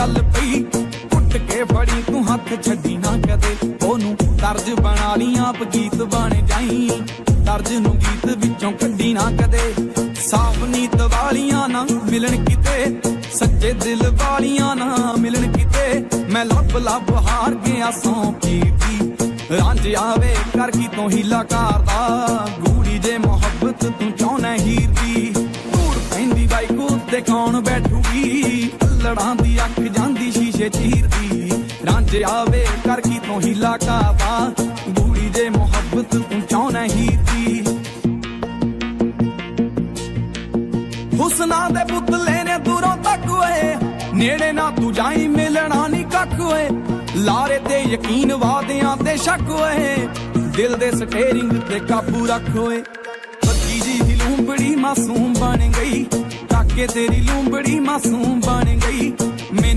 ਚੱਲ ਪਈ ਟੁੱਟ ਕੇ ਫੜੀ ਤੂੰ ਹੱਥ ਛੱਡੀ ਨਾ ਕਦੇ ਉਹਨੂੰ ਤਰਜ ਬਣਾ ਲਈ ਆਪ ਗੀਤ ਬਣ ਜਾਈ ਤਰਜ ਨੂੰ ਗੀਤ ਵਿੱਚੋਂ ਕੱਢੀ ਨਾ ਕਦੇ ਸਾਫ ਨੀਤ ਵਾਲੀਆਂ ਨਾ ਮਿਲਣ ਕਿਤੇ ਸੱਚੇ ਦਿਲ ਵਾਲੀਆਂ ਨਾ ਮਿਲਣ ਕਿਤੇ ਮੈਂ ਲੱਭ ਲੱਭ ਹਾਰ ਗਿਆ ਸੌਂ ਪੀਰ ਦੀ ਰਾਂਝ ਆਵੇ ਕਰ ਕੀ ਤੋਂ ਹੀਲਾ ਕਰਦਾ ਗੂੜੀ ਜੇ ਮੁਹੱਬਤ ਤੂੰ ਚਾਹੁੰਦਾ ਹੀਰ ਦੀ ਧੂੜ ਪੈਂਦੀ ਬਾਈਕ ਉੱਤੇ ਕੌਣ ਬੈਠੂਗੀ ਲੜਾਂ ਦੀ ਅੱਖ ਜਾਂਦੀ ਸ਼ੀਸ਼ੇ ਚੀਰਦੀ ਰਾਂਝ ਆਵੇ ਕਰ ਕੀ ਤੋਂ ਹੀਲਾ ਕਰਦਾ ਗੂੜੀ ਜੇ ਮੁਹੱਬਤ ਤੂੰ ਚਾਹੁੰਦਾ ਹੀਰ ਦੀ ਹੁਸਨਾ ਦੇ ਪੁਤਲੇ ਨੇ ਦੂਰੋਂ ਤੱਕ ਓਏ ਨੇੜੇ ਨਾ ਤੂੰ ਜਾਈ ਮਿਲਣਾ ਨੀ ਕੱਖ ਓਏ ਲਾਰੇ ਤੇ ਯਕੀਨ ਵਾਦਿਆਂ ਤੇ ਸ਼ੱਕ ਓਏ ਦਿਲ ਦੇ ਸਟੇਰਿੰਗ ਤੇ ਕਾਬੂ ਰੱਖ ਓਏ ਬੱਤੀ ਜੀ ਲੂੰਬੜੀ ਮਾਸੂਮ ਬਣ ਗਈ ਕਾਕੇ ਤੇਰੀ ਲੂੰਬੜੀ ਮਾਸੂਮ ਬਣ ਗਈ ਮੈਨੂੰ